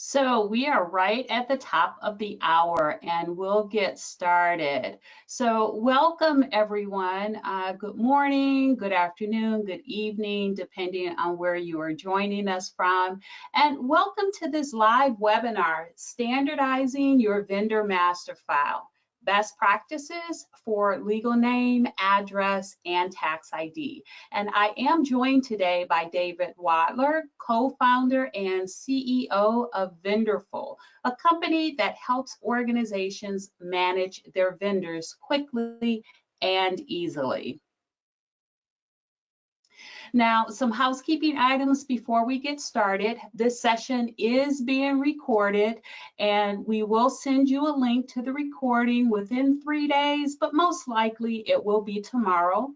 So we are right at the top of the hour and we'll get started. So welcome everyone. Good morning, good afternoon, good evening, depending on where you are joining us from. And welcome to this live webinar, Standardizing Your Vendor Master File. Best practices for legal name, address, and tax ID. And I am joined today by David Wadler, co-founder and CEO of Vendorful, a company that helps organizations manage their vendors quickly and easily. Now, some housekeeping items before we get started. This session is being recorded and we will send you a link to the recording within 3 days, but most likely it will be tomorrow.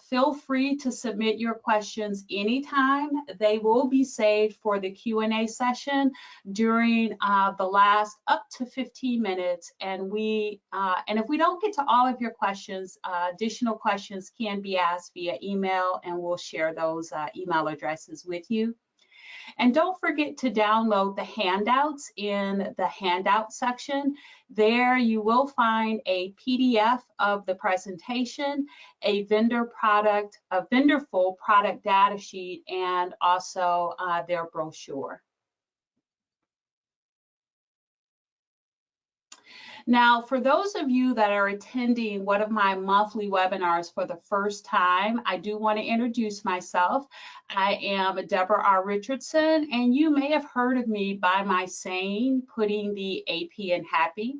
Feel free to submit your questions anytime. They will be saved for the Q&A session during the last up to 15 minutes. And if we don't get to all of your questions, additional questions can be asked via email, and we'll share those email addresses with you. And don't forget to download the handouts in the handout section. There you will find a PDF of the presentation, a Vendorful product data sheet, and also their brochure. Now, for those of you that are attending one of my monthly webinars for the first time, I do want to introduce myself. I am Debra R. Richardson, and you may have heard of me by my saying, putting the AP in happy.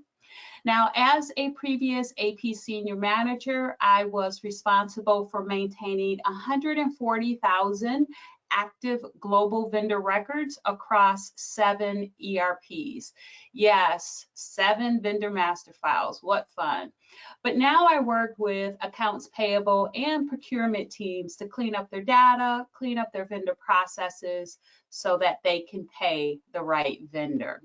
Now, as a previous AP senior manager, I was responsible for maintaining 140,000 active global vendor records across 7 ERPs. Yes, 7 vendor master files. What fun. But now I work with accounts payable and procurement teams to clean up their data, clean up their vendor processes so that they can pay the right vendor.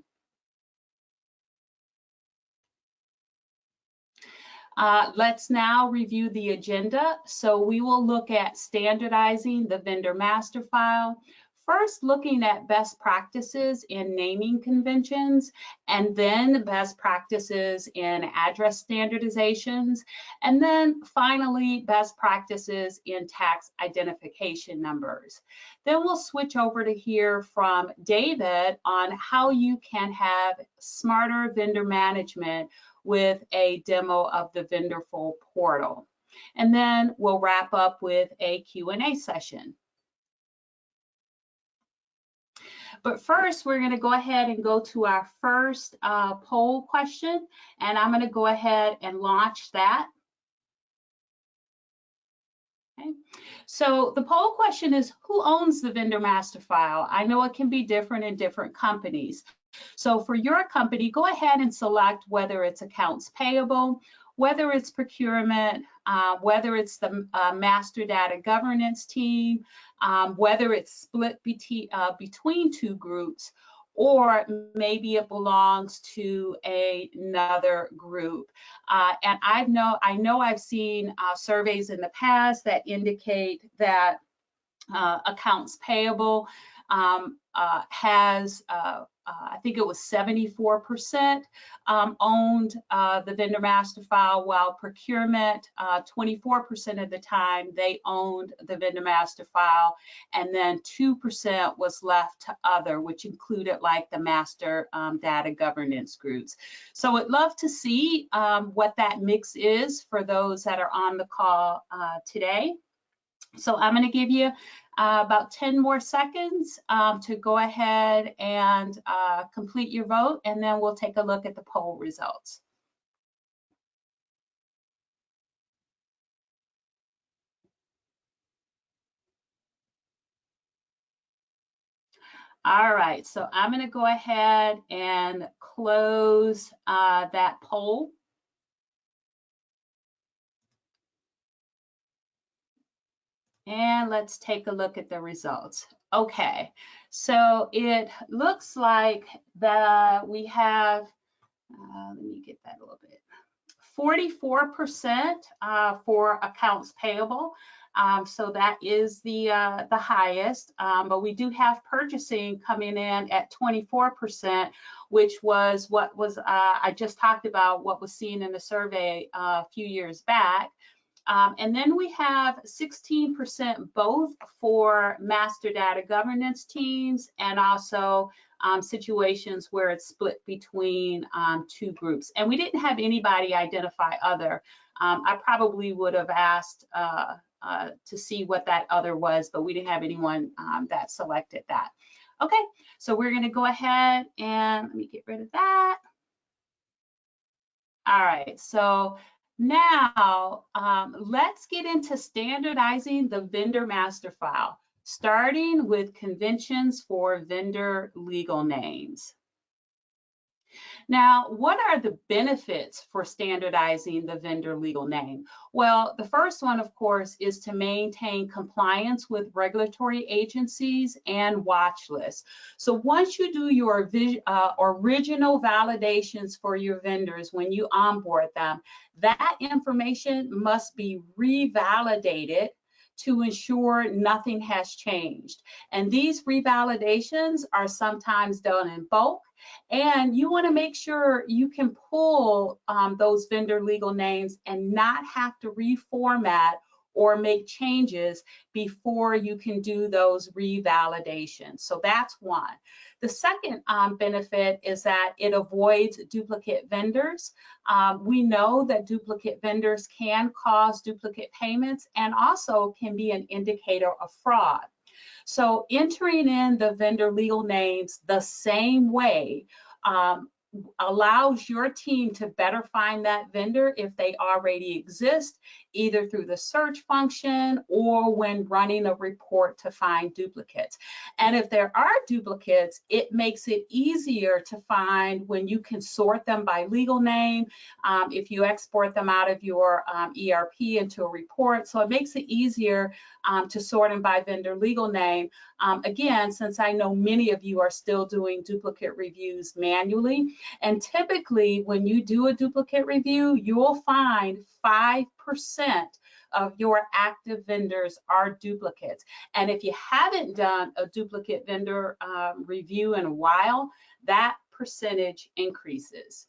Let's now review the agenda. So we will look at standardizing the vendor master file, first looking at best practices in naming conventions, and then best practices in address standardizations, and then finally best practices in tax identification numbers. Then we'll switch over to hear from David on how you can have smarter vendor management with a demo of the Vendorful portal. And then we'll wrap up with a Q&A session. But first, we're going to go ahead and go to our first poll question, and I'm going to go ahead and launch that. Okay. So the poll question is, who owns the vendor master file? I know it can be different in different companies. So for your company, go ahead and select whether it's accounts payable, whether it's procurement, whether it's the master data governance team, whether it's split between 2 groups, or maybe it belongs to another group. And I know I've seen surveys in the past that indicate that accounts payable has I think it was 74% owned the vendor master file, while procurement 24% of the time they owned the vendor master file, and then 2% was left to other, which included like the master data governance groups. So I'd love to see what that mix is for those that are on the call today. So I'm going to give you about 10 more seconds to go ahead and complete your vote, and then we'll take a look at the poll results. All right, so I'm going to go ahead and close that poll. And let's take a look at the results. Okay, so it looks like that we have, let me get that a little bit, 44% for accounts payable. So that is the highest, but we do have purchasing coming in at 24%, which was what was I just talked about what was seen in the survey a few years back. And then we have 16% both for master data governance teams and also situations where it's split between two groups. And we didn't have anybody identify other. I probably would have asked to see what that other was, but we didn't have anyone that selected that. Okay, so we're going to go ahead and let me get rid of that. All right, so now let's get into standardizing the vendor master file, starting with conventions for vendor legal names. Now, what are the benefits for standardizing the vendor legal name? Well, the first one, of course, is to maintain compliance with regulatory agencies and watch lists. So once you do your original validations for your vendors when you onboard them, that information must be revalidated to ensure nothing has changed. And these revalidations are sometimes done in bulk, and you want to make sure you can pull those vendor legal names and not have to reformat or make changes before you can do those revalidations. So that's one. The second benefit is that it avoids duplicate vendors. We know that duplicate vendors can cause duplicate payments and also can be an indicator of fraud. So entering in the vendor legal names the same way allows your team to better find that vendor if they already exist, either through the search function or when running a report to find duplicates. And if there are duplicates, it makes it easier to find when you can sort them by legal name, if you export them out of your ERP into a report. So it makes it easier to sort them by vendor legal name. Again, since I know many of you are still doing duplicate reviews manually, and typically when you do a duplicate review, you will find 5% of your active vendors are duplicates. And if you haven't done a duplicate vendor review in a while, that percentage increases.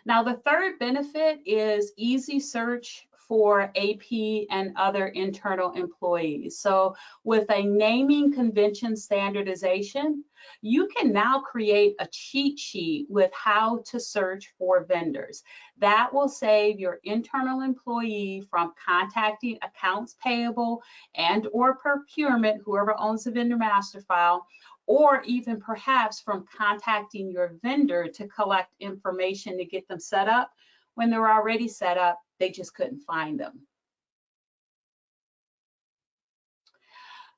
Now, the third benefit is easy search for AP and other internal employees. So with a naming convention standardization, you can now create a cheat sheet with how to search for vendors. That will save your internal employee from contacting accounts payable and or procurement, whoever owns the vendor master file, or even perhaps from contacting your vendor to collect information to get them set up. When they're already set up, they just couldn't find them.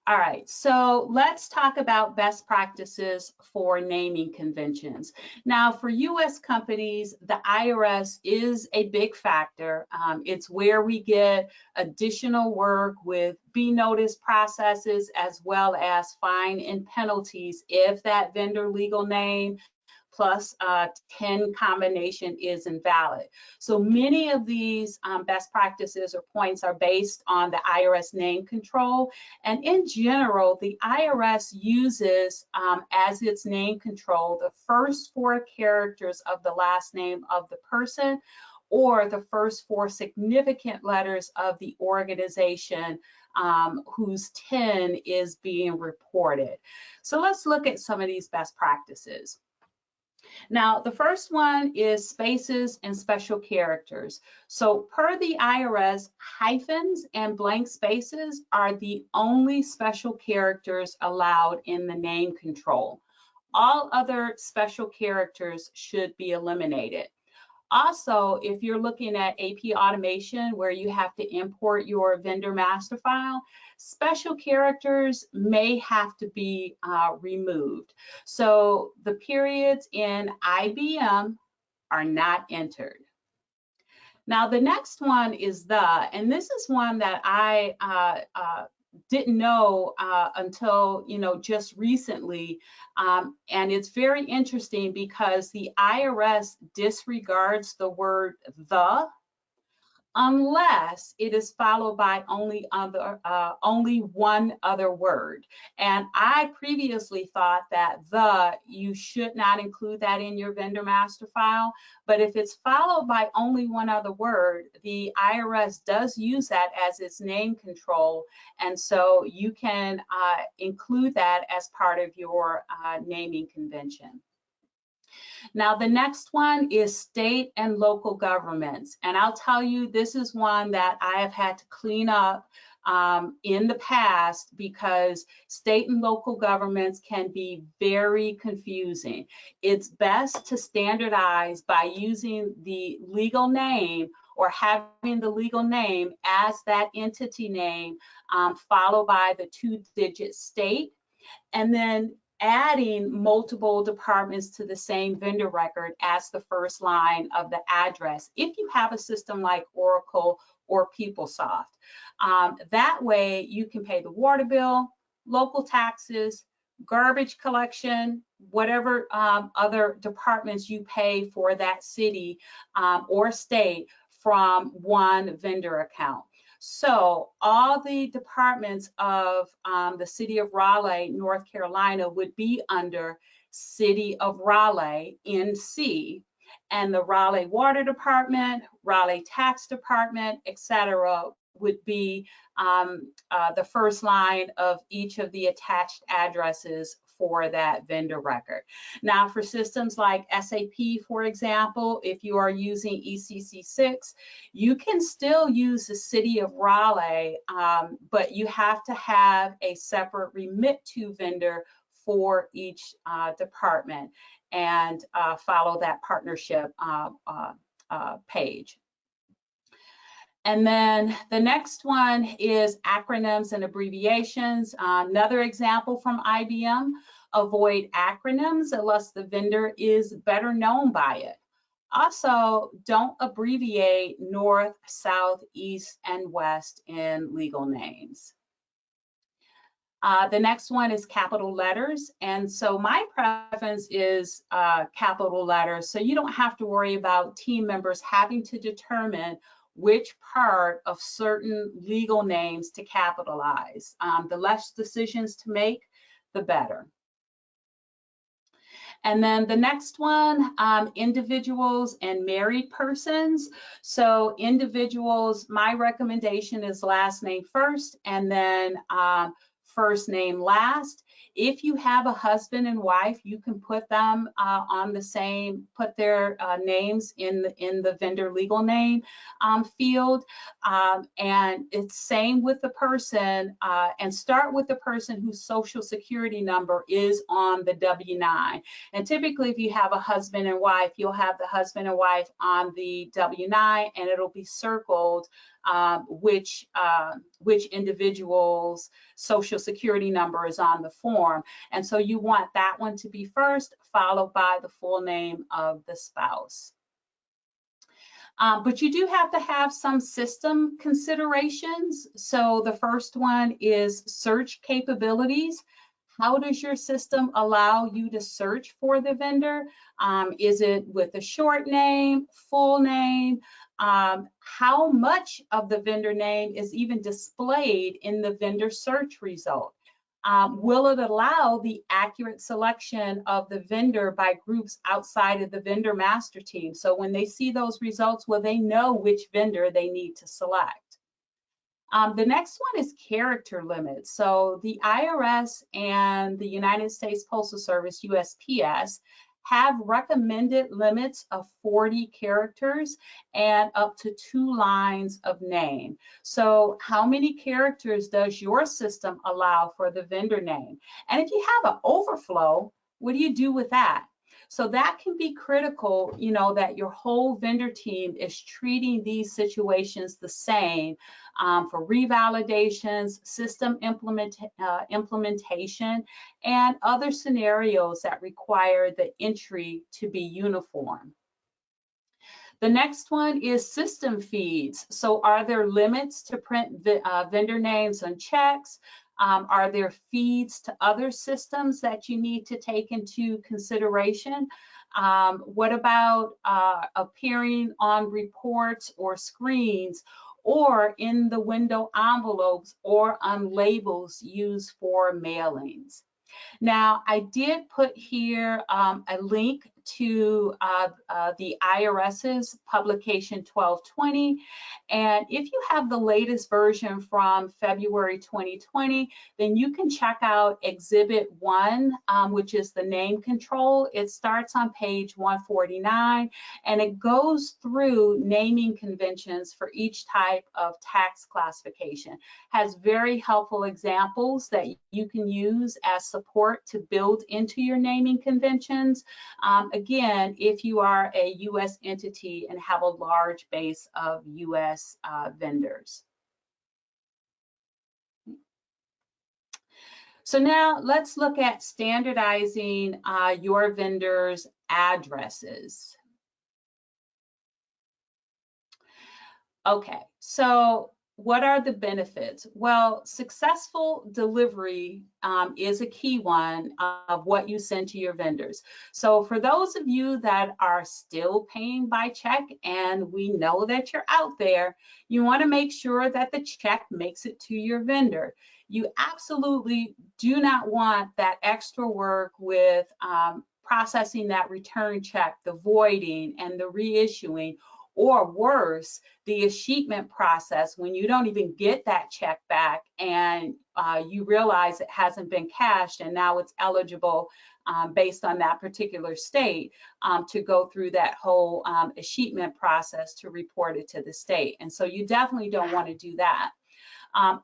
All right, so let's talk about best practices for naming conventions. Now, for US companies, the IRS is a big factor. It's where we get additional work with B notice processes as well as fine and penalties if that vendor legal name plus 10 combination is invalid. So many of these best practices or points are based on the IRS name control. And in general, the IRS uses as its name control the first 4 characters of the last name of the person or the first 4 significant letters of the organization whose TIN is being reported. So let's look at some of these best practices. Now, the first one is spaces and special characters. So per the IRS, hyphens and blank spaces are the only special characters allowed in the name control. All other special characters should be eliminated. Also, if you're looking at AP automation where you have to import your vendor master file, special characters may have to be removed. So the periods in IBM are not entered. Now, the next one is the, and this is one that I didn't know until just recently, and it's very interesting because the IRS disregards the word the unless it is followed by only one other word. And I previously thought that you should not include that in your vendor master file, but if it's followed by only one other word, the IRS does use that as its name control, and so you can include that as part of your naming convention. Now, the next one is state and local governments. And I'll tell you, this is one that I have had to clean up in the past, because state and local governments can be very confusing. It's best to standardize by using the legal name, or having the legal name as that entity name, followed by the 2-digit state, and then adding multiple departments to the same vendor record as the first line of the address, if you have a system like Oracle or PeopleSoft. That way you can pay the water bill, local taxes, garbage collection, whatever other departments you pay for that city or state from one vendor account. So all the departments of the city of Raleigh, North Carolina, would be under City of Raleigh, NC, and the Raleigh Water Department, Raleigh Tax Department, etc., would be the first line of each of the attached addresses for that vendor record. Now, for systems like SAP, for example, if you are using ECC6, you can still use the city of Raleigh, but you have to have a separate remit to vendor for each department, and follow that partnership page. And then the next one is acronyms and abbreviations. Another example from IBM: avoid acronyms unless the vendor is better known by it. Also, don't abbreviate north, south, east, and west in legal names. The next one is capital letters. And so my preference is capital letters, so you don't have to worry about team members having to determine which part of certain legal names to capitalize. The less decisions to make, the better. And then the next one, individuals and married persons. So individuals, my recommendation is last name first, and then first name last. If you have a husband and wife, you can put them on the same, put their names in the vendor legal name field, and it's same with the person, and start with the person whose social security number is on the W-9. And typically, if you have a husband and wife, you'll have the husband and wife on the W-9, and it'll be circled which individual's social security number is on the form. And so you want that one to be first, followed by the full name of the spouse. But you do have to have some system considerations. So the first one is search capabilities. How does your system allow you to search for the vendor? Is it with a short name, full name? How much of the vendor name is even displayed in the vendor search result? Will it allow the accurate selection of the vendor by groups outside of the vendor master team? So when they see those results, will they know which vendor they need to select? The next one is character limits. So the IRS and the United States Postal Service, USPS, have recommended limits of 40 characters and up to 2 lines of name. So how many characters does your system allow for the vendor name? And if you have an overflow, what do you do with that? So that can be critical, you know, that your whole vendor team is treating these situations the same for revalidations, system implementation, and other scenarios that require the entry to be uniform. The next one is system feeds. So are there limits to print vendor names on checks? Are there feeds to other systems that you need to take into consideration? What about appearing on reports or screens, or in the window envelopes or on labels used for mailings? Now, I did put here a link to the IRS's publication 1220. And if you have the latest version from February 2020, then you can check out Exhibit 1, which is the name control. It starts on page 149, and it goes through naming conventions for each type of tax classification. Has very helpful examples that you can use as support to build into your naming conventions. Again, if you are a U.S. entity and have a large base of U.S. vendors. So now let's look at standardizing your vendors' addresses. Okay, so what are the benefits? Well, successful delivery is a key one of what you send to your vendors. So for those of you that are still paying by check, and we know that you're out there, you want to make sure that the check makes it to your vendor. You absolutely do not want that extra work with processing that return check, the voiding and the reissuing, or worse, the escheatment process when you don't even get that check back and you realize it hasn't been cashed and now it's eligible based on that particular state to go through that whole escheatment process to report it to the state. And so you definitely don't want to do that.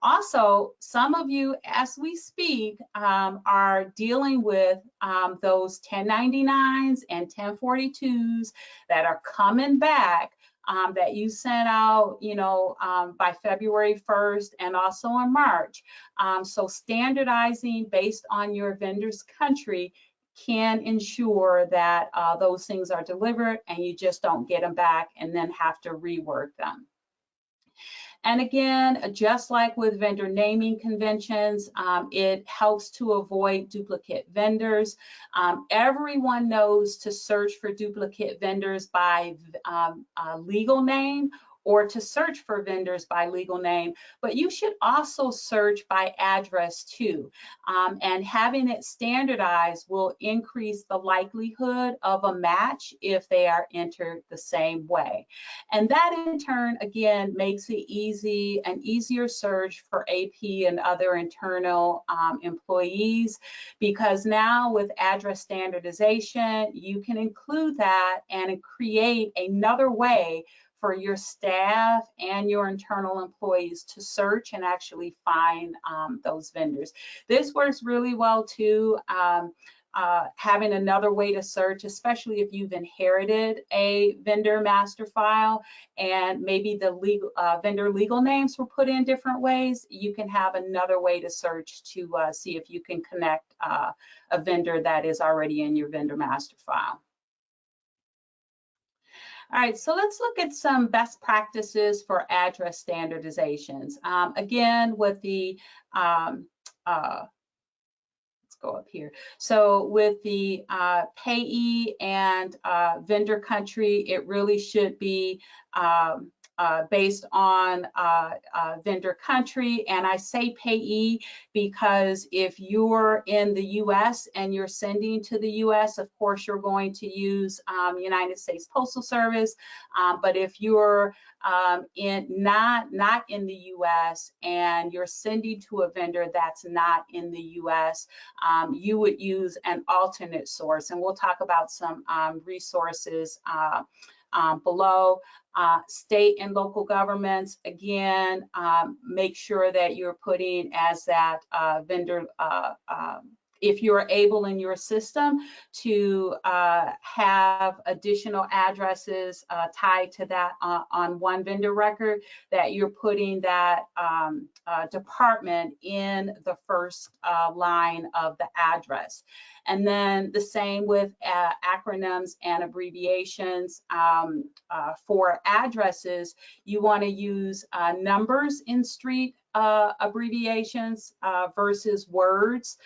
Also, some of you, as we speak, are dealing with those 1099s and 1042s that are coming back that you sent out, by February 1st and also in March. So standardizing based on your vendor's country can ensure that those things are delivered and you just don't get them back and then have to rework them. And again, just like with vendor naming conventions, it helps to avoid duplicate vendors. Everyone knows to search for duplicate vendors by legal name or to search for vendors by legal name, but you should also search by address too. And having it standardized will increase the likelihood of a match if they are entered the same way. And that in turn, again, makes it an easier search for AP and other internal employees, because now with address standardization, you can include that and create another way for your staff and your internal employees to search and actually find those vendors. This works really well too, having another way to search, especially if you've inherited a vendor master file and maybe the vendor legal names were put in different ways. You can have another way to search to see if you can connect a vendor that is already in your vendor master file. All right, so let's look at some best practices for address standardizations. Again, with the, let's go up here. So with the payee and vendor country, it really should be based on vendor country. And I say payee because if you're in the US and you're sending to the US, of course, you're going to use United States Postal Service. But if you're not in the US and you're sending to a vendor that's not in the US, you would use an alternate source. And we'll talk about some resources below. State and local governments, again, make sure that you're putting as that vendor, if you're able in your system to have additional addresses tied to that on one vendor record, that you're putting that department in the first line of the address. And then the same with acronyms and abbreviations. For addresses, you want to use numbers in street abbreviations versus words.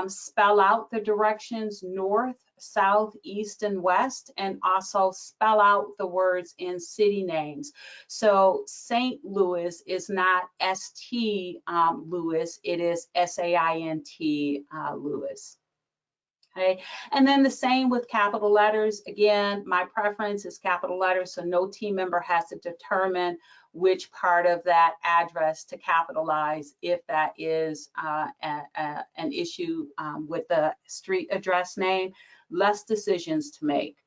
Spell out the directions north, south, east, and west, and also spell out the words in city names. So St. Louis is not St. Louis, it is SAINT Louis. Okay, and then the same with capital letters. Again, my preference is capital letters, so no team member has to determine which part of that address to capitalize if that is an issue with the street address name. Less decisions to make.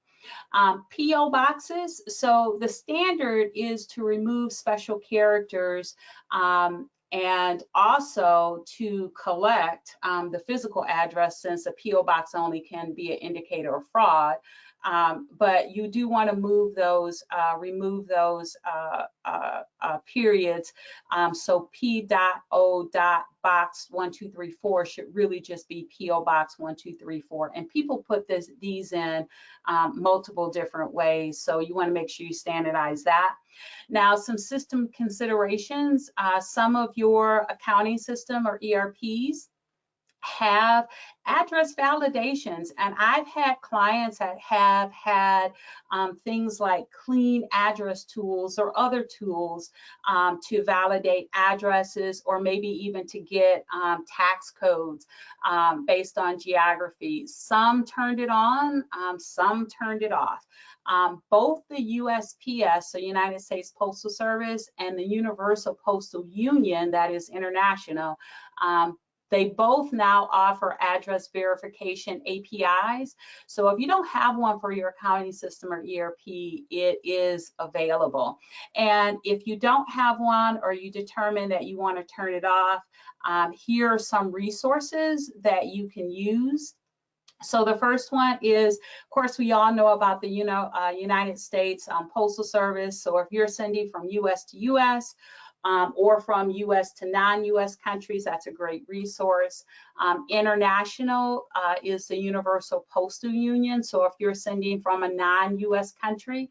PO boxes, so the standard is to remove special characters and also to collect the physical address, since a PO box only can be an indicator of fraud. But you do want to remove those periods. So P.O.box1234 should really just be PO Box 1234. And people put these in multiple different ways, so you want to make sure you standardize that. Now, some system considerations. Some of your accounting system or ERPs have address validations, and I've had clients that have had things like clean address tools or other tools to validate addresses, or maybe even to get tax codes based on geography. Some turned it on, some turned it off. Both the USPS, so United States Postal Service, and the Universal Postal Union, that is international, they both now offer address verification APIs. So if you don't have one for your accounting system or ERP, it is available. And if you don't have one, or you determine that you want to turn it off, here are some resources that you can use. So the first one is, of course, we all know about the United States Postal Service. So if you're sending from US to US, or from US to non-US countries, that's a great resource. International is the Universal Postal Union. So if you're sending from a non-US country,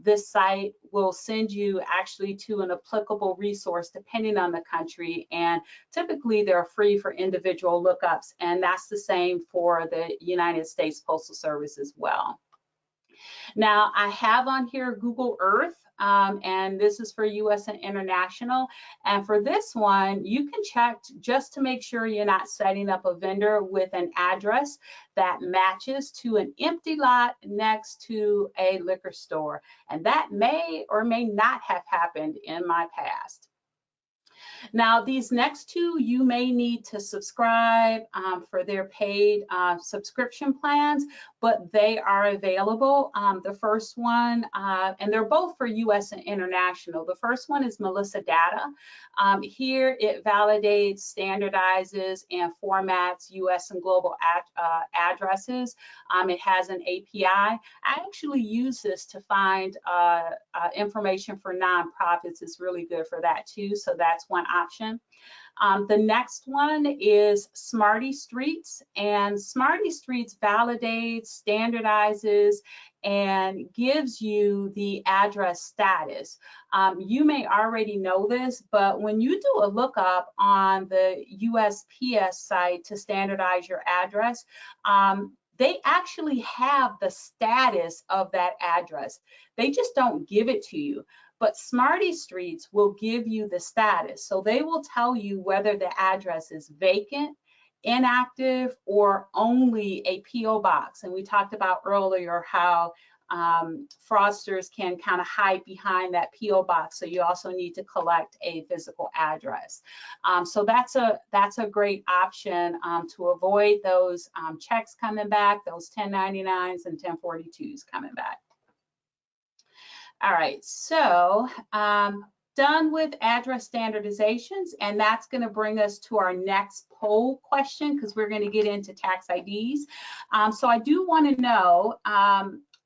this site will send you actually to an applicable resource depending on the country, and typically they're free for individual lookups, and that's the same for the United States Postal Service as well. Now, I have on here Google Earth, and this is for US and international. And for this one, you can check just to make sure you're not setting up a vendor with an address that matches to an empty lot next to a liquor store. And that may or may not have happened in my past. Now, these next two, you may need to subscribe for their paid subscription plans, but they are available. The first one, and they're both for US and international. The first one is Melissa Data. Here it validates, standardizes, and formats US and global addresses. It has an API. I actually use this to find information for nonprofits. It's really good for that too, so that's one option. The next one is Smarty Streets, and Smarty Streets validates, standardizes, and gives you the address status. You may already know this, but when you do a lookup on the USPS site to standardize your address, they actually have the status of that address. They just don't give it to you. But Smarty Streets will give you the status. So they will tell you whether the address is vacant, inactive, or only a PO box. And we talked about earlier how fraudsters can kind of hide behind that PO box. So you also need to collect a physical address. So that's a great option to avoid those checks coming back, those 1099s and 1042s coming back. All right, so done with address standardizations, and that's going to bring us to our next poll question, because we're going to get into tax IDs. So I do want to know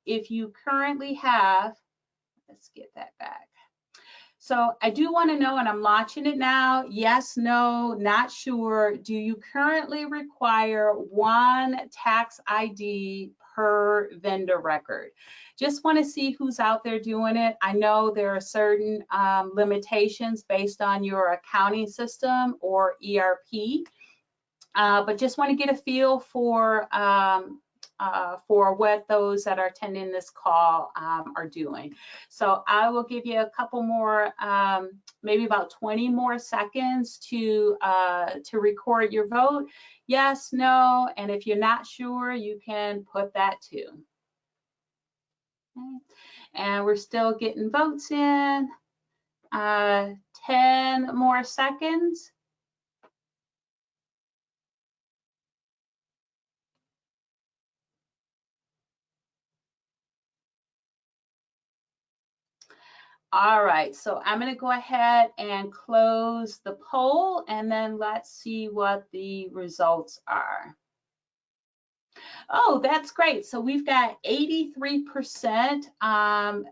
if you currently have, let's get that back. So I do want to know, and I'm launching it now, yes, no, not sure, do you currently require one tax ID per vendor record? Just want to see who's out there doing it. I know there are certain limitations based on your accounting system or ERP, but just want to get a feel for for what those that are attending this call are doing. So I will give you a couple more, maybe about 20 more seconds to record your vote. Yes, no, and if you're not sure, you can put that too. Okay. And we're still getting votes in. 10 more seconds. All right, so I'm going to go ahead and close the poll, and then let's see what the results are. Oh, that's great. So we've got 83%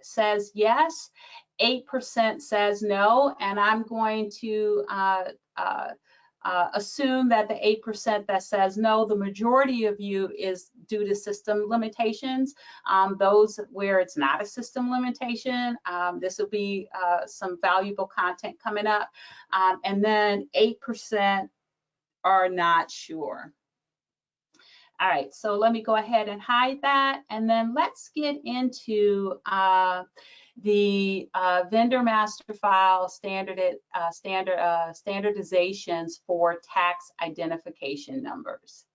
says yes, 8% says no, and I'm going to assume that the 8% that says no, the majority of you is due to system limitations. Those where it's not a system limitation, this will be some valuable content coming up. And then 8% are not sure. All right, so let me go ahead and hide that, and then let's get into the vendor master file standardizations for tax identification numbers.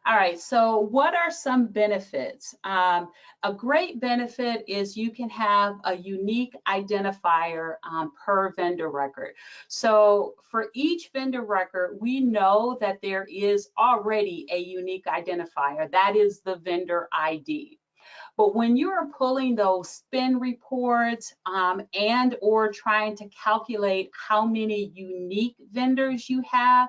All right, so what are some benefits? A great benefit is you can have a unique identifier per vendor record. So for each vendor record, we know that there is already a unique identifier. That is the vendor ID. But when you are pulling those spend reports and or trying to calculate how many unique vendors you have,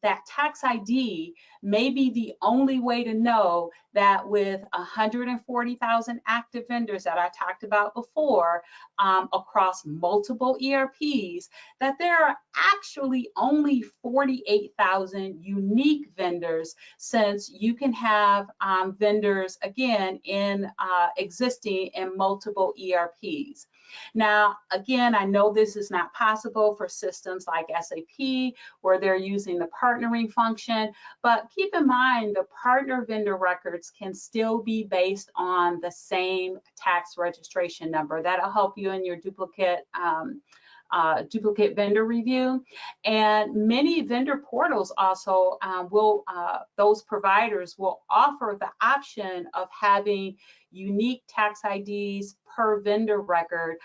that tax ID may be the only way to know that with 140,000 active vendors that I talked about before across multiple ERPs, that there are actually only 48,000 unique vendors, since you can have vendors, again, existing in multiple ERPs. Now, again, I know this is not possible for systems like SAP, where they're using the partnering function, but keep in mind the partner vendor records can still be based on the same tax registration number. That'll help you in your duplicate vendor review. And many vendor portals also those providers will offer the option of having unique tax IDs per vendor record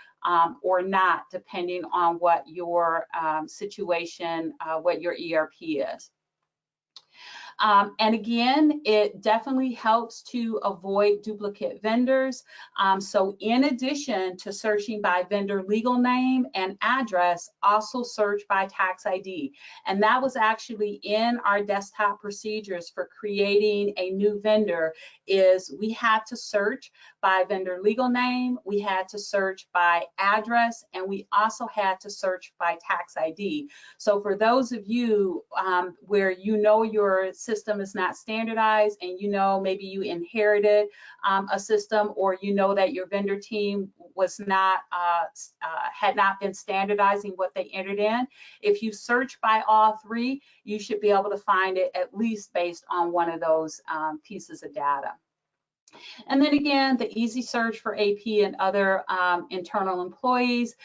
or not, depending on what your situation, what your ERP is. And again, it definitely helps to avoid duplicate vendors. So in addition to searching by vendor legal name and address, also search by tax ID. And that was actually in our desktop procedures for creating a new vendor, is we had to search by vendor legal name, we had to search by address, and we also had to search by tax ID. So for those of you where you know your system is not standardized, and you know maybe you inherited a system, or you know that your vendor team was not had not been standardizing what they entered in, if you search by all three, you should be able to find it at least based on one of those pieces of data. And then again, the easy search for AP and other internal employees.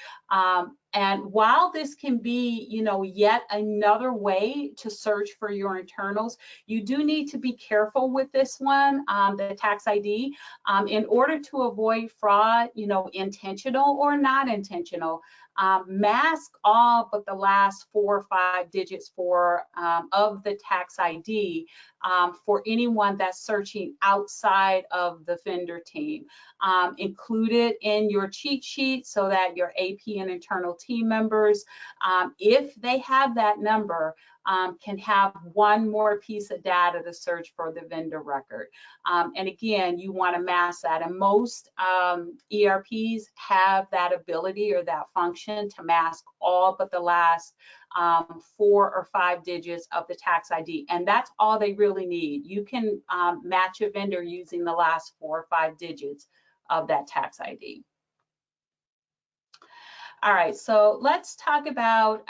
And while this can be, you know, yet another way to search for your internals, you do need to be careful with this one, the tax ID, in order to avoid fraud, you know, intentional or not intentional. Mask all but the last 4 or 5 digits for of the tax ID for anyone that's searching outside of the vendor team. Include it in your cheat sheet so that your AP and internal team members, if they have that number, can have one more piece of data to search for the vendor record. And again, you want to mask that. And most ERPs have that ability or that function to mask all but the last 4 or 5 digits of the tax ID. And that's all they really need. You can match a vendor using the last 4 or 5 digits of that tax ID. All right, so let's talk about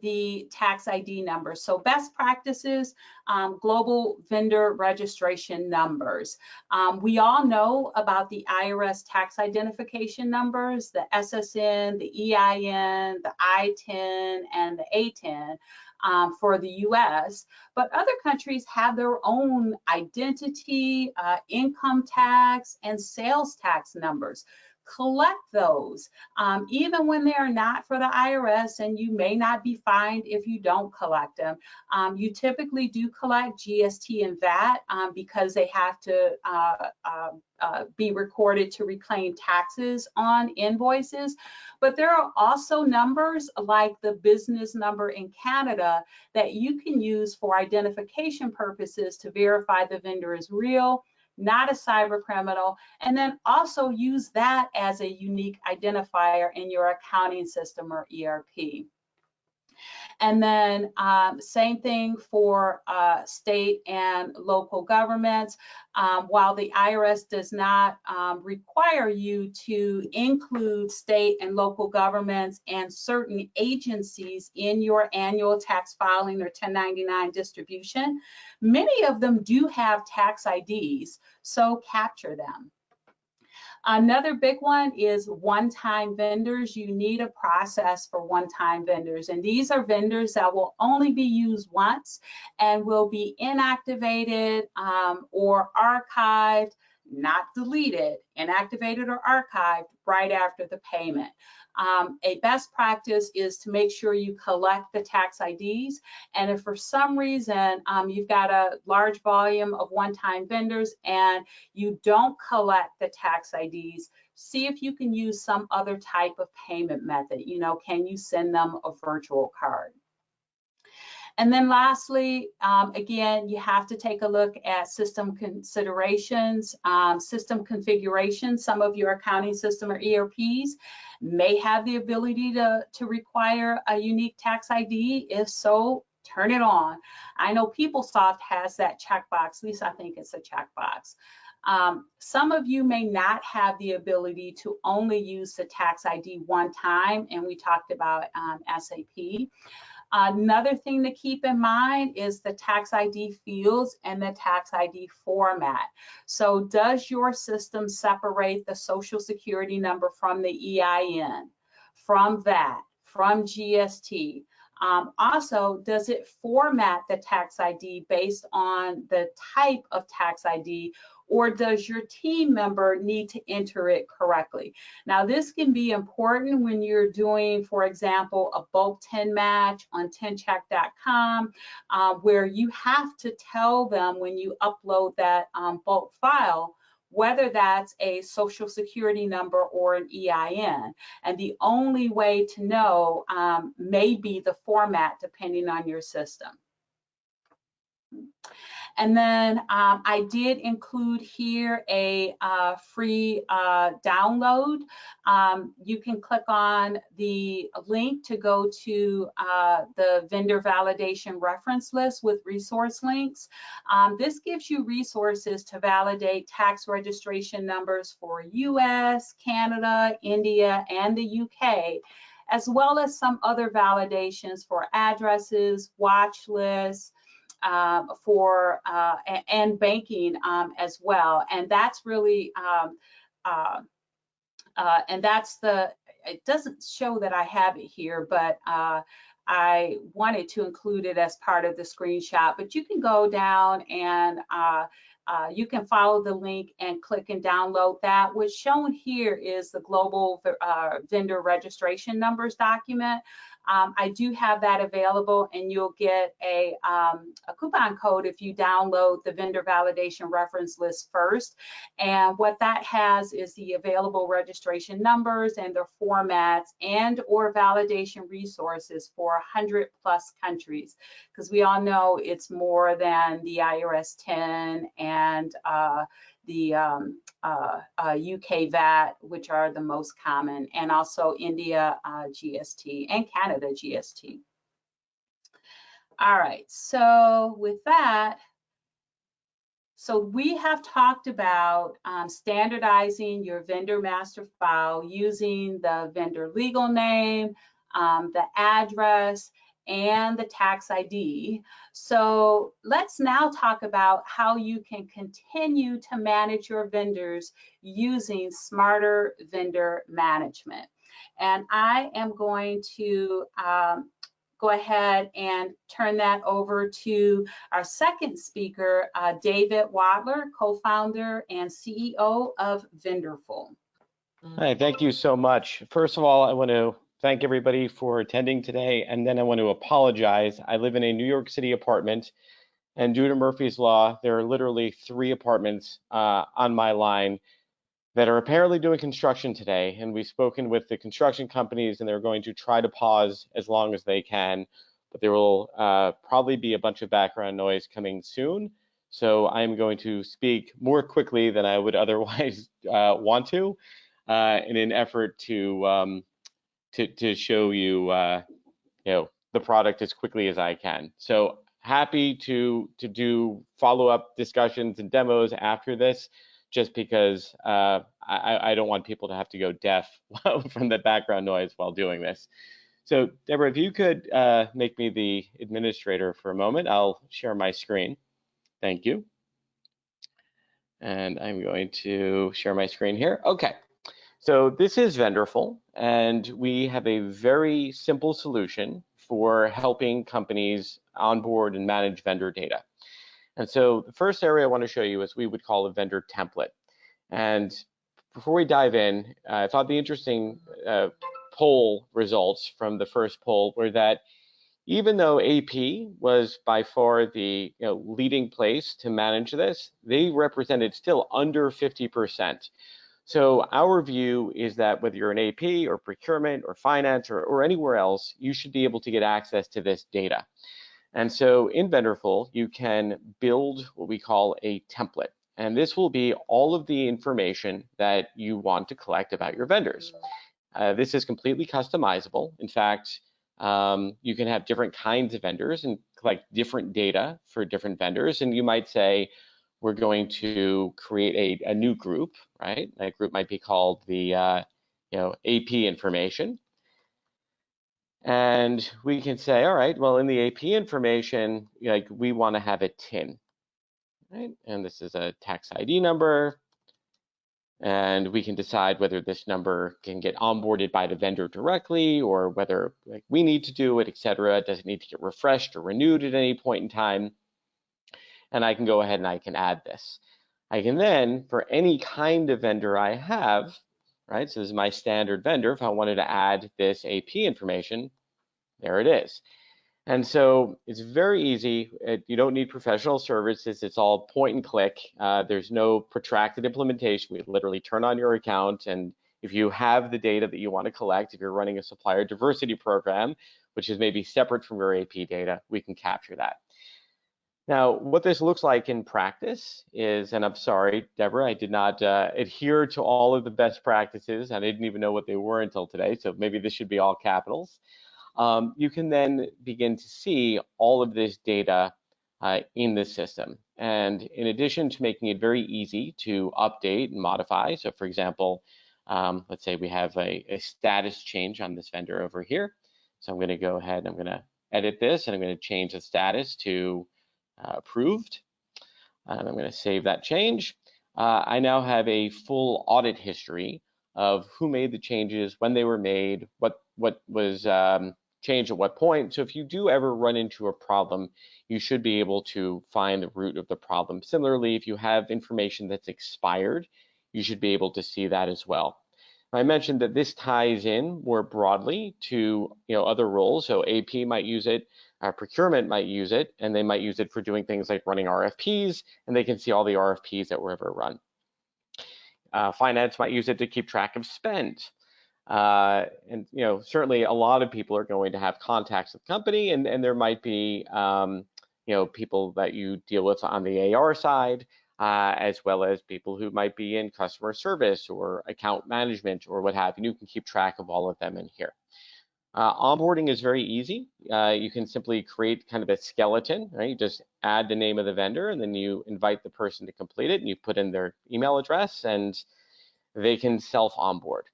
the tax ID numbers. So best practices, global vendor registration numbers. We all know about the IRS tax identification numbers, the SSN, the EIN, the I-10, and the A-10 for the US, but other countries have their own identity, income tax, and sales tax numbers. Collect those, even when they are not for the IRS, and you may not be fined if you don't collect them. You typically do collect GST and VAT because they have to be recorded to reclaim taxes on invoices. But there are also numbers like the business number in Canada that you can use for identification purposes to verify the vendor is real, not a cyber criminal, and then also use that as a unique identifier in your accounting system or ERP. And then same thing for state and local governments. While the IRS does not require you to include state and local governments and certain agencies in your annual tax filing or 1099 distribution, many of them do have tax IDs, so capture them. Another big one is one-time vendors. You need a process for one-time vendors, and these are vendors that will only be used once and will be inactivated or archived, not deleted, inactivated or archived right after the payment. A best practice is to make sure you collect the tax IDs, and if for some reason you've got a large volume of one-time vendors and you don't collect the tax IDs, see if you can use some other type of payment method. You know, can you send them a virtual card? And then lastly, again, you have to take a look at system considerations, system configuration. Some of your accounting system or ERPs may have the ability to require a unique tax ID. If so, turn it on. I know PeopleSoft has that checkbox, at least I think it's a checkbox. Some of you may not have the ability to only use the tax ID one time, and we talked about SAP. Another thing to keep in mind is the tax ID fields and the tax ID format. So does your system separate the Social Security number from the EIN, from VAT, from GST? Also, does it format the tax ID based on the type of tax ID, or does your team member need to enter it correctly? Now, this can be important when you're doing, for example, a bulk 10 match on 10check.com, where you have to tell them when you upload that bulk file whether that's a Social Security number or an EIN. And the only way to know may be the format depending on your system. And then I did include here a free download. You can click on the link to go to the vendor validation reference list with resource links. This gives you resources to validate tax registration numbers for US, Canada, India, and the UK, as well as some other validations for addresses, watch lists, and banking as well. And that's really, and that's the, it doesn't show that I have it here, but I wanted to include it as part of the screenshot. But you can go down and you can follow the link and click and download that. What's shown here is the global vendor registration numbers document. I do have that available, and you'll get a coupon code if you download the vendor validation reference list first. And what that has is the available registration numbers and their formats and or validation resources for 100+ countries, because we all know it's more than the IRS 10 and the UK VAT, which are the most common, and also India GST and Canada GST. All right, so with that, So we have talked about standardizing your vendor master file using the vendor legal name, the address, and the tax ID. So let's now talk about how you can continue to manage your vendors using smarter vendor management. And I am going to go ahead and turn that over to our second speaker, David Wadler, co-founder and CEO of Vendorful. Hi, thank you so much. First of all, I want to thank everybody for attending today, and then I want to apologize. I live in a New York City apartment, and due to Murphy's Law, there are literally 3 apartments on my line that are apparently doing construction today, and we've spoken with the construction companies, and they're going to try to pause as long as they can, but there will probably be a bunch of background noise coming soon. So I'm going to speak more quickly than I would otherwise want to, in an effort to show you, the product as quickly as I can. So happy to do follow-up discussions and demos after this, just because I don't want people to have to go deaf from the background noise while doing this. So Debra, if you could make me the administrator for a moment, I'll share my screen. Thank you. And I'm going to share my screen here. Okay, so this is Vendorful, and we have a very simple solution for helping companies onboard and manage vendor data. And so the first area I want to show you is we would call a vendor template. And before we dive in, I thought the interesting poll results from the first poll were that even though AP was by far the leading place to manage this, they represented still under 50%. So our view is that whether you're an AP or procurement or finance or anywhere else, you should be able to get access to this data. And so in Vendorful, you can build what we call a template. And this will be all of the information that you want to collect about your vendors. This is completely customizable. In fact, you can have different kinds of vendors and collect different data for different vendors. And you might say, we're going to create a new group, right? That group might be called the AP information. And we can say, all right, well, in the AP information, we want to have a TIN, right? And this is a tax ID number. And we can decide whether this number can get onboarded by the vendor directly or whether we need to do it, et cetera. Does it need to get refreshed or renewed at any point in time? And I can go ahead and I can add this. I can then, for any kind of vendor I have, right? So this is my standard vendor. If I wanted to add this AP information, there it is. And so it's very easy. You don't need professional services. It's all point and click. There's no protracted implementation. We literally turn on your account, and if you have the data that you want to collect, if you're running a supplier diversity program, which is maybe separate from your AP data, we can capture that. Now, what this looks like in practice is, and I'm sorry, Debra, I did not adhere to all of the best practices. I didn't even know what they were until today, so maybe this should be all capitals. You can then begin to see all of this data in the system. And in addition to making it very easy to update and modify, so for example, let's say we have a status change on this vendor over here. So I'm going to go ahead and I'm going to edit this, and I'm going to change the status to approved. And I'm going to save that change. I now have a full audit history of who made the changes, when they were made, what was changed at what point. So if you do ever run into a problem, you should be able to find the root of the problem. Similarly, if you have information that's expired, you should be able to see that as well. I mentioned that this ties in more broadly to other roles. So AP might use it, procurement might use it, and they might use it for doing things like running RFPs, and they can see all the RFPs that were ever run. Finance might use it to keep track of spend. And certainly a lot of people are going to have contacts with the company, and there might be people that you deal with on the AR side, as well as people who might be in customer service or account management or what have you. You can keep track of all of them in here. Onboarding is very easy. You can simply create kind of a skeleton, right? You just add the name of the vendor and then you invite the person to complete it and you put in their email address and they can self-onboard.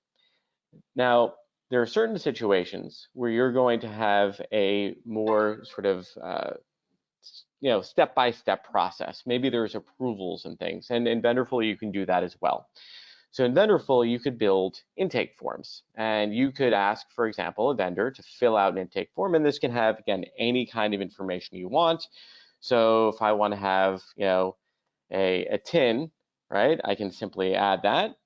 Now, there are certain situations where you're going to have a more sort of step-by-step process. Maybe there's approvals and things, and in Vendorful you can do that as well. So in Vendorful, you could build intake forms, and you could ask, for example, a vendor to fill out an intake form, and this can have, again, any kind of information you want. So if I want to have, a tin, right, I can simply add that,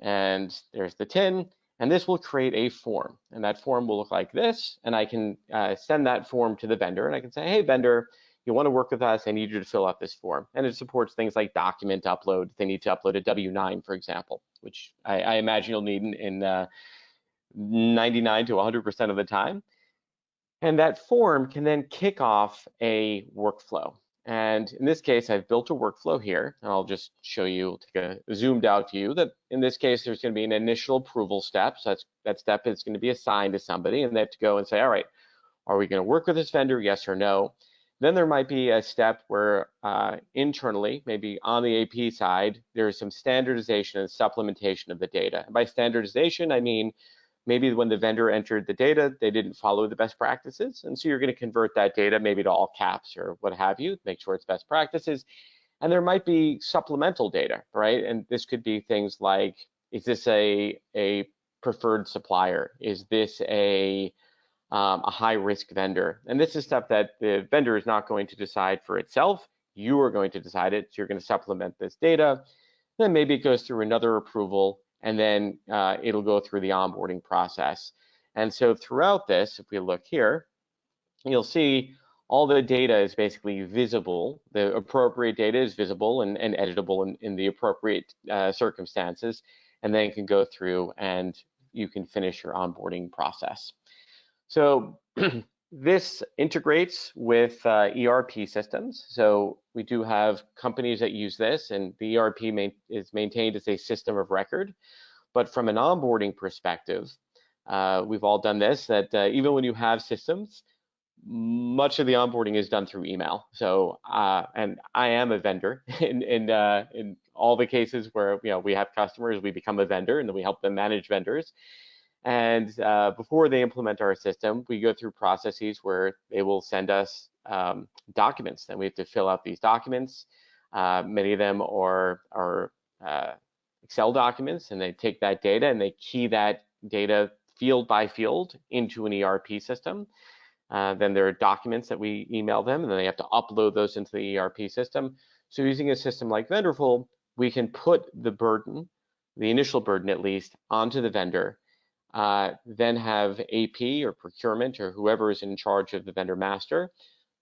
and there's the tin, and this will create a form, and that form will look like this, and I can send that form to the vendor, and I can say, hey, vendor, you want to work with us, I need you to fill out this form. And it supports things like document upload. They need to upload a W-9, for example, which I imagine you'll need in 99 to 100% of the time. And that form can then kick off a workflow. And in this case, I've built a workflow here, and I'll just show you, take a zoomed out view, that in this case, there's going to be an initial approval step. So that step is going to be assigned to somebody, and they have to go and say, all right, are we going to work with this vendor, yes or no? Then there might be a step where internally, maybe on the AP side, there's some standardization and supplementation of the data. And by standardization, I mean maybe when the vendor entered the data, they didn't follow the best practices. And so you're going to convert that data maybe to all caps or what have you, make sure it's best practices. And there might be supplemental data, right? And this could be things like, is this a preferred supplier? Is this a high-risk vendor? And this is stuff that the vendor is not going to decide for itself. You are going to decide it. So you're going to supplement this data. Then maybe it goes through another approval, and then it'll go through the onboarding process. And so throughout this, if we look here, you'll see all the data is basically visible. The appropriate data is visible and editable in the appropriate circumstances, and then it can go through and you can finish your onboarding process. So this integrates with ERP systems. So we do have companies that use this, and the ERP is maintained as a system of record. But from an onboarding perspective, we've all done this, that even when you have systems, much of the onboarding is done through email. So, and I am a vendor in all the cases where we have customers, we become a vendor, and then we help them manage vendors. And before they implement our system, we go through processes where they will send us documents, and we have to fill out these documents. Many of them are Excel documents, and they take that data and they key that data field by field into an ERP system. Then there are documents that we email them, and then they have to upload those into the ERP system. So using a system like Vendorful, we can put the burden, the initial burden at least, onto the vendor. Then have AP or procurement or whoever is in charge of the vendor master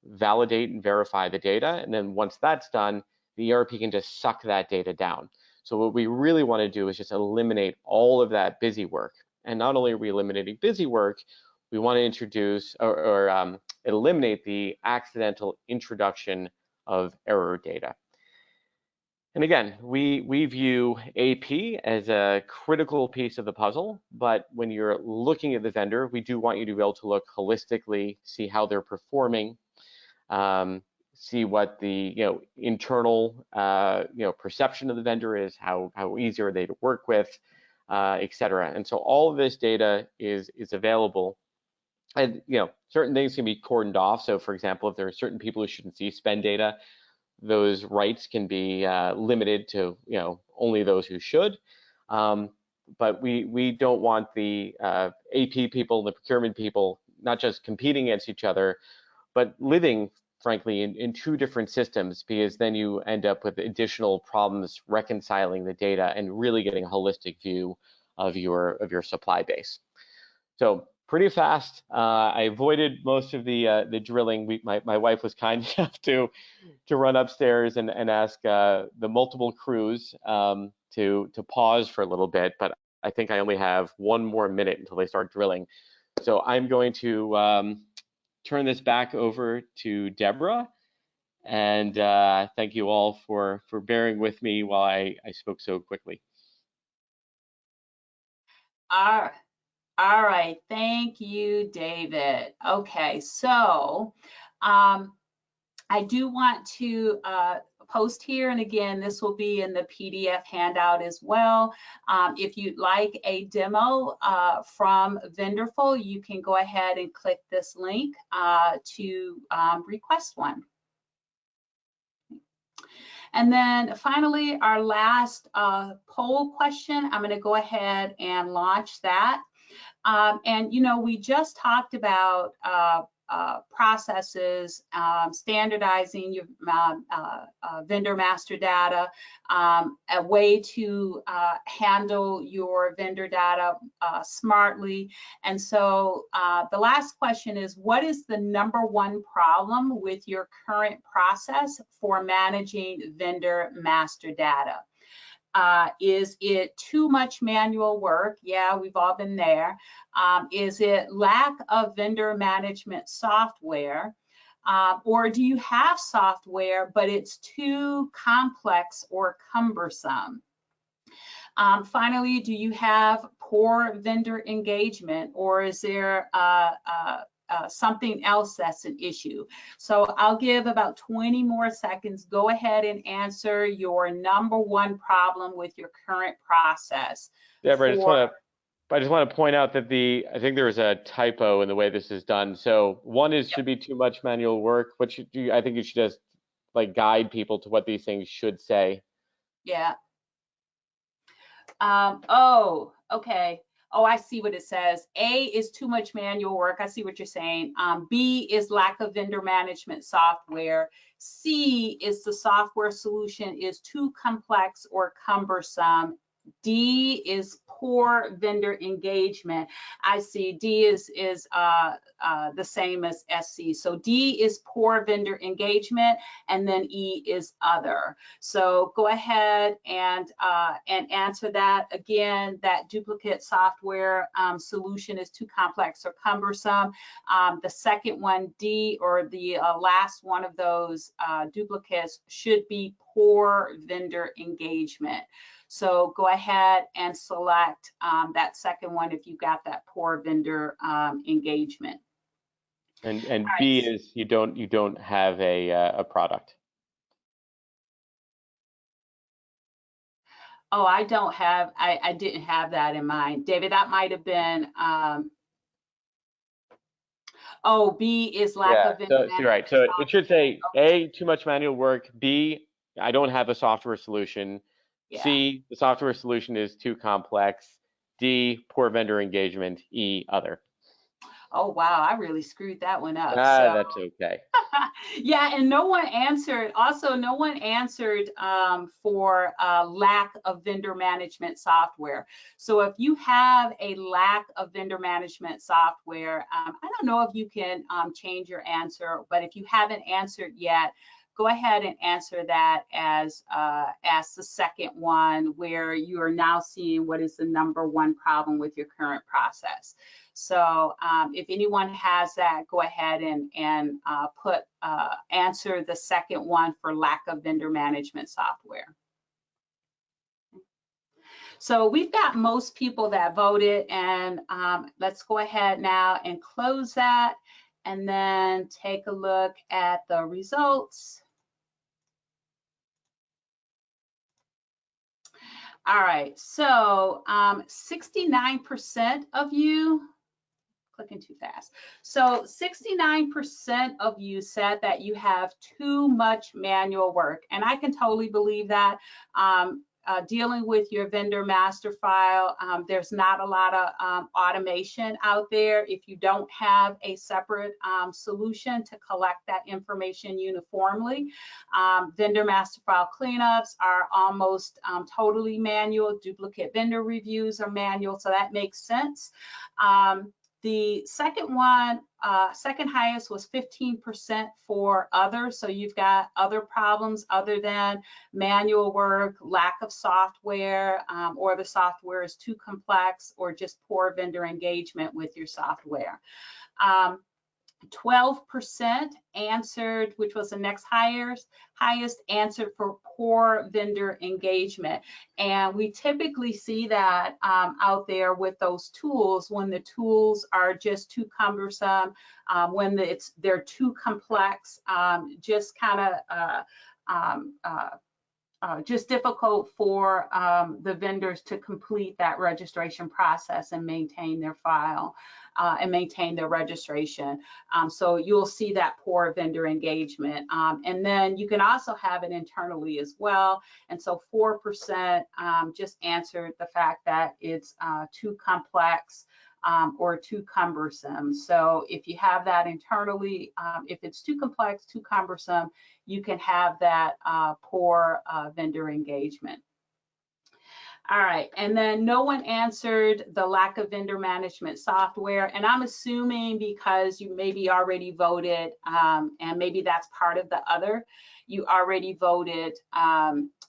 validate and verify the data. And then once that's done, the ERP can just suck that data down. So what we really want to do is just eliminate all of that busy work. And not only are we eliminating busy work, we want to introduce or eliminate the accidental introduction of error data. And again, we view AP as a critical piece of the puzzle, but when you're looking at the vendor, we do want you to be able to look holistically, see how they're performing, see what the internal perception of the vendor is, how easy are they to work with, et cetera. And so all of this data is available. And certain things can be cordoned off. So for example, if there are certain people who shouldn't see spend data, those rights can be limited to only those who should. But we don't want the AP people and the procurement people not just competing against each other, but living, frankly, in two different systems, because then you end up with additional problems reconciling the data and really getting a holistic view of your supply base. So pretty fast. I avoided most of the drilling. My wife was kind enough to run upstairs and ask the multiple crews to pause for a little bit, but I think I only have one more minute until they start drilling. So I'm going to turn this back over to Debra, and thank you all for bearing with me while I spoke so quickly. All right, thank you, David. Okay, so I do want to post here, and again, this will be in the PDF handout as well. If you'd like a demo from Vendorful, you can go ahead and click this link to request one. And then finally, our last poll question, I'm going to go ahead and launch that. And you know, we just talked about processes, standardizing your vendor master data, a way to handle your vendor data smartly. And so the last question is, what is the #1 problem with your current process for managing vendor master data? Is it too much manual work? Yeah, we've all been there. Is it lack of vendor management software? Or do you have software, but it's too complex or cumbersome? Finally, do you have poor vendor engagement, or is there something else that's an issue? So I'll give about 20 more seconds. Go ahead and answer your #1 problem with your current process. Debra, I just want to point out that I think there is a typo in the way this is done. So one is should be too much manual work. What should you? I think you should just like guide people to what these things should say. Yeah. Oh, okay. Oh, I see what it says. A is too much manual work. I see what you're saying. B is lack of vendor management software. C is the software solution is too complex or cumbersome. D is poor vendor engagement. I see D is the same as SC. So D is poor vendor engagement, and then E is other. So go ahead and answer that. Again, that duplicate software solution is too complex or cumbersome. The second one, D, or the last one of those duplicates should be poor vendor engagement. So go ahead and select that second one if you got that poor vendor engagement. And B is you don't have a product. Oh, I didn't have that in mind, David. That might have been. Oh, B is lack of vendor management. So you're right. So it should say A, too much manual work. B, I don't have a software solution. Yeah. C, the software solution is too complex. D, poor vendor engagement. E, other. Oh, wow, I really screwed that one up. That's okay. Yeah, and no one answered. Also, no one answered for lack of vendor management software. So if you have a lack of vendor management software, I don't know if you can change your answer, but if you haven't answered yet, go ahead and answer that as the second one, where you are now seeing what is the #1 problem with your current process. So if anyone has that, go ahead and answer the second one for lack of vendor management software. So we've got most people that voted, and let's go ahead now and close that, and then take a look at the results. All right, so 69% of you, clicking too fast. So 69% of you said that you have too much manual work, and I can totally believe that. Dealing with your vendor master file, there's not a lot of automation out there if you don't have a separate solution to collect that information uniformly. Vendor master file cleanups are almost totally manual. Duplicate vendor reviews are manual, so that makes sense. The second one, second highest was 15% for others. So you've got other problems other than manual work, lack of software, or the software is too complex, or just poor vendor engagement with your software. 12% answered, which was the next highest answered for poor vendor engagement. And we typically see that out there with those tools when the tools are just too cumbersome, when they're too complex, just kind of just difficult for the vendors to complete that registration process and maintain their file and maintain their registration. So you'll see that poor vendor engagement. And then you can also have it internally as well. And so 4% just answered the fact that it's too complex or too cumbersome. So if you have that internally, if it's too complex, too cumbersome, you can have that poor vendor engagement. All right, and then no one answered the lack of vendor management software, and I'm assuming because you maybe already voted, and maybe that's part of the other, you already voted,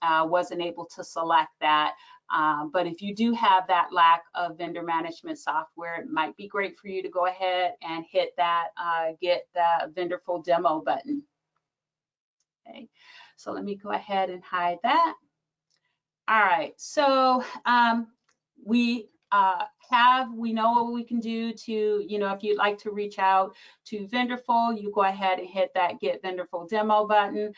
wasn't able to select that. But if you do have that lack of vendor management software, it might be great for you to go ahead and hit that get the Vendorful demo button. Okay, so let me go ahead and hide that. All right, so we know what we can do to, if you'd like to reach out to Vendorful, you go ahead and hit that Get Vendorful Demo button.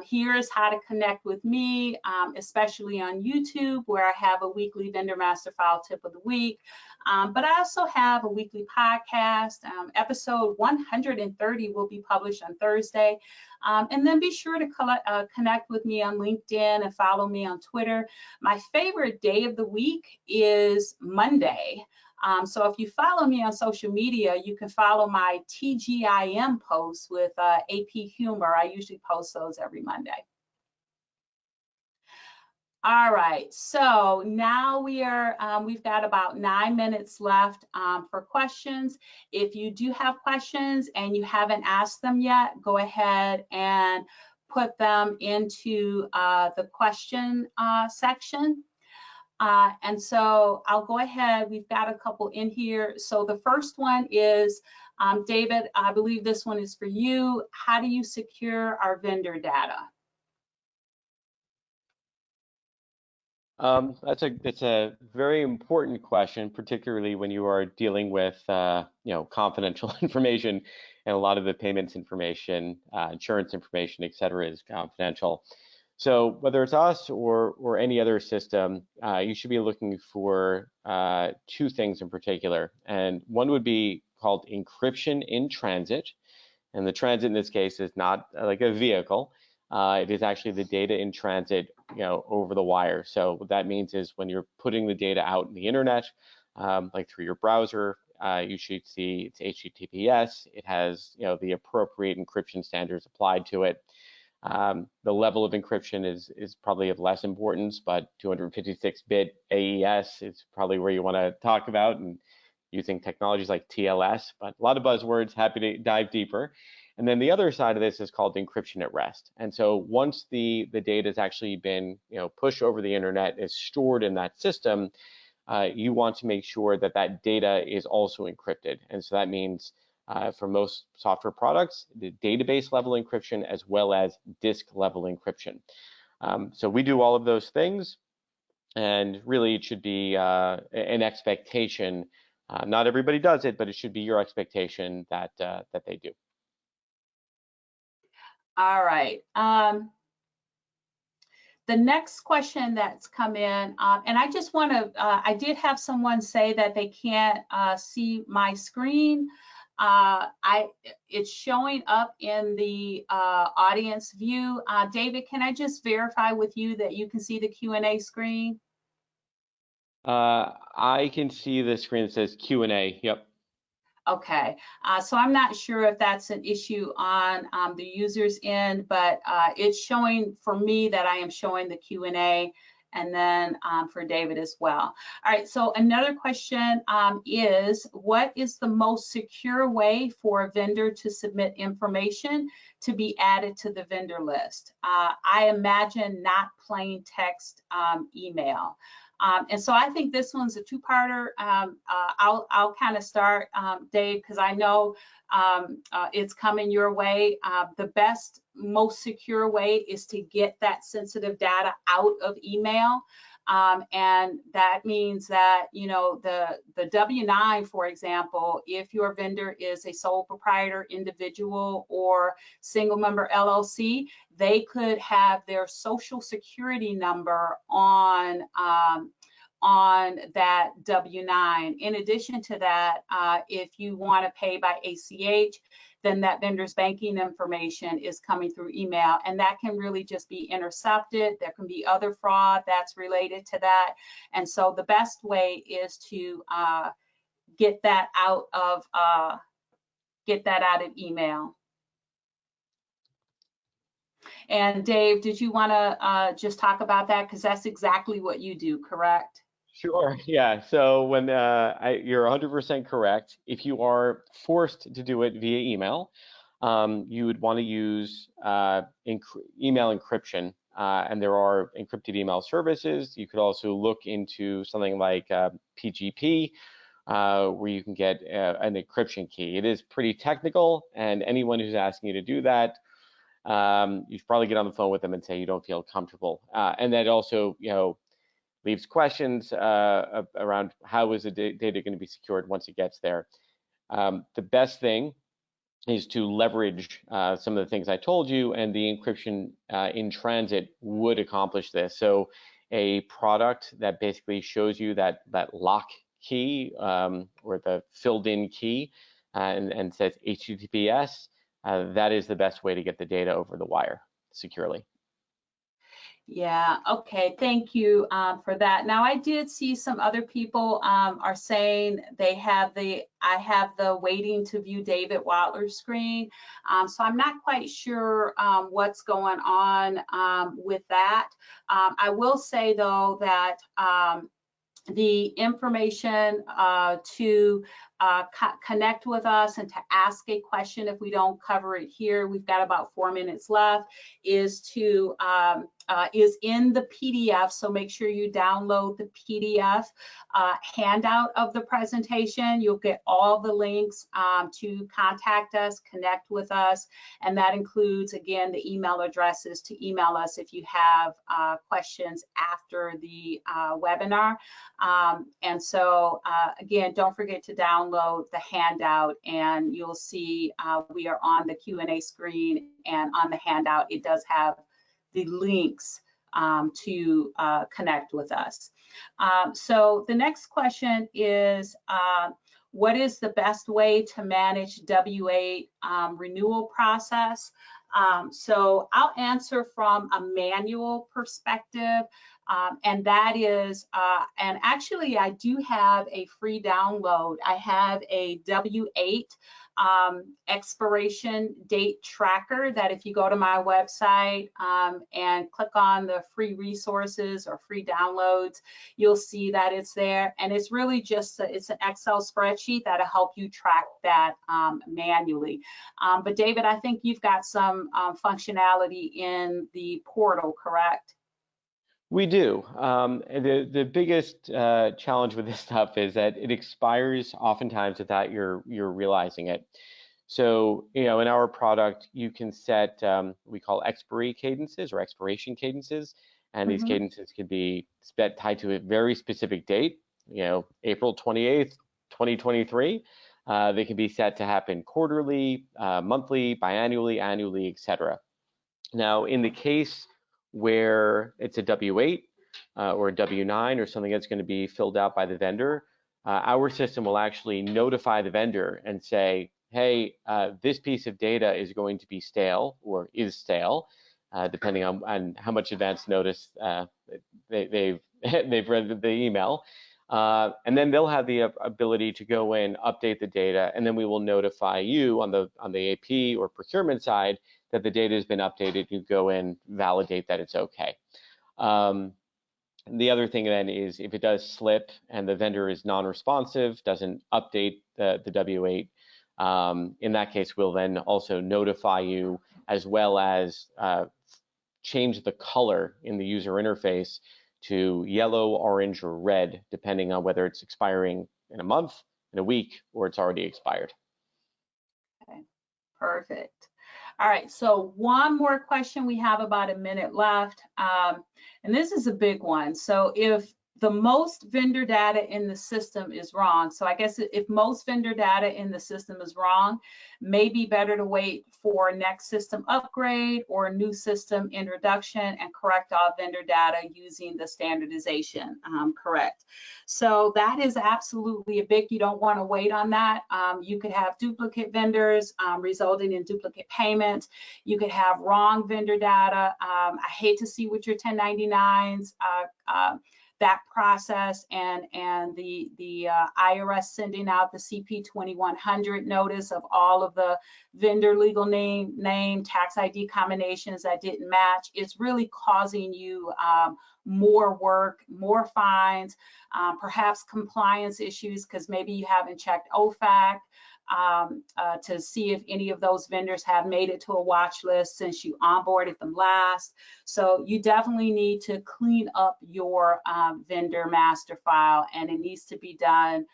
Here's how to connect with me, especially on YouTube, where I have a weekly Vendor Master File Tip of the Week. But I also have a weekly podcast. Episode 130 will be published on Thursday. And then be sure to connect with me on LinkedIn and follow me on Twitter. My favorite day of the week is Monday. So if you follow me on social media, you can follow my TGIM posts with AP Humor. I usually post those every Monday. All right, so now we've got about 9 minutes left for questions. If you do have questions and you haven't asked them yet, go ahead and put them into the question section. And so I'll go ahead, we've got a couple in here. So the first one is, David, I believe this one is for you. How do you secure our vendor data? It's a very important question, particularly when you are dealing with confidential information, and a lot of the payments information, insurance information, et cetera, is confidential. So whether it's us or any other system, you should be looking for two things in particular, and one would be called encryption in transit, and the transit in this case is not like a vehicle. It is actually the data in transit, over the wire. So what that means is when you're putting the data out in the internet, like through your browser, you should see it's HTTPS. It has, the appropriate encryption standards applied to it. The level of encryption is probably of less importance, but 256-bit AES is probably where you want to talk about, and using technologies like TLS, but a lot of buzzwords, happy to dive deeper. And then the other side of this is called encryption at rest. And so once the data has actually been pushed over the internet, is stored in that system, you want to make sure that that data is also encrypted. And so that means for most software products, the database level encryption as well as disk level encryption. So we do all of those things, and really it should be an expectation. Not everybody does it, but it should be your expectation that that they do. All right. The next question that's come in, and I just want to, I did have someone say that they can't see my screen. It's showing up in the audience view. David, can I just verify with you that you can see the Q&A screen? I can see the screen that says Q&A, yep. Okay, so I'm not sure if that's an issue on the user's end, but it's showing for me that I am showing the Q&A, and then for David as well. All right, so another question is, what is the most secure way for a vendor to submit information to be added to the vendor list? I imagine not plain text email. And so I think this one's a two-parter. I'll kind of start, Dave, because I know it's coming your way. The best, most secure way is to get that sensitive data out of email. And that means that, you know, the W-9, for example, if your vendor is a sole proprietor individual or single member LLC, they could have their social security number on that W-9. In addition to that, if you want to pay by ACH, then that vendor's banking information is coming through email, and that can really just be intercepted. There can be other fraud that's related to that. And so the best way is to get that out of email. And Dave, did you want to just talk about that? Because that's exactly what you do, correct? Sure. Yeah. So when you're 100% correct, if you are forced to do it via email, you would want to use email encryption, and there are encrypted email services. You could also look into something like PGP, where you can get an encryption key. It is pretty technical, and anyone who's asking you to do that, you should probably get on the phone with them and say you don't feel comfortable. And that also, you know, leaves questions around how is the data going to be secured once it gets there. The best thing is to leverage some of the things I told you, and the encryption in transit would accomplish this. So a product that basically shows you that lock key or the filled in key and says HTTPS, that is the best way to get the data over the wire securely. Yeah, okay, thank you for that. Now, I did see some other people are saying they have I have the waiting to view David Watler's screen. So I'm not quite sure what's going on with that. I will say though that the information to connect with us and to ask a question if we don't cover it here, we've got about 4 minutes left, is in the PDF. So make sure you download the PDF handout of the presentation. You'll get all the links to contact us, connect with us, and that includes, again, the email addresses to email us if you have questions after the webinar. And so again, don't forget to download the handout, and you'll see we are on the Q&A screen, and on the handout it does have the links to connect with us. So the next question is, what is the best way to manage W-8 renewal process? So I'll answer from a manual perspective, and that is, and actually I do have a free download. I have a W-8 expiration date tracker that if you go to my website and click on the free resources or free downloads, you'll see that it's there. And it's really just, it's an Excel spreadsheet that'll help you track that manually. But David, I think you've got some functionality in the portal, correct? We do. The biggest challenge with this stuff is that it expires oftentimes without you're realizing it. So, you know, in our product, you can set we call expiry cadences or expiration cadences, and these cadences could be tied to a very specific date. You know, April 28th, 2023. They can be set to happen quarterly, monthly, biannually, annually, etc. Now, in the case where it's a W-8 or a W-9 or something that's going to be filled out by the vendor, our system will actually notify the vendor and say, hey, this piece of data is going to be stale or is stale, depending on how much advance notice they've read the email. And then they'll have the ability to go in, update the data, and then we will notify you on the AP or procurement side that the data has been updated. You go in, validate that it's okay. The other thing then is if it does slip and the vendor is non-responsive, doesn't update the W-8, in that case, we'll then also notify you as well as change the color in the user interface to yellow, orange, or red, depending on whether it's expiring in a month, in a week, or it's already expired. Okay, perfect. All right, so one more question. We have about a minute left. And this is a big one. So if the most vendor data in the system is wrong, so I guess if most vendor data in the system is wrong, maybe better to wait for next system upgrade or a new system introduction and correct all vendor data using the standardization correct. So that is absolutely a big, you don't want to wait on that. You could have duplicate vendors resulting in duplicate payments. You could have wrong vendor data. I hate to see what your 1099s, that process and the IRS sending out the CP 2100 notice of all of the vendor legal name, tax ID combinations that didn't match. It's really causing you more work, more fines, perhaps compliance issues because maybe you haven't checked OFAC to see if any of those vendors have made it to a watch list since you onboarded them last. So you definitely need to clean up your vendor master file, and it needs to be done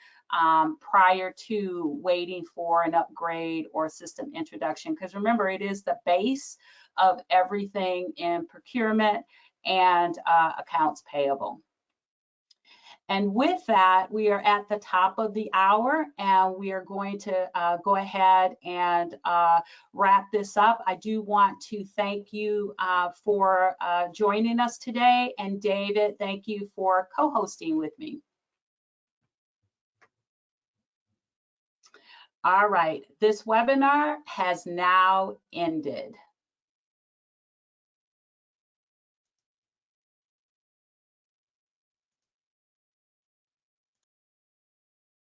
prior to waiting for an upgrade or system introduction. Because remember, it is the base of everything in procurement and accounts payable. And with that, we are at the top of the hour, and we are going to go ahead and wrap this up. I do want to thank you for joining us today. And David, thank you for co-hosting with me. All right, this webinar has now ended.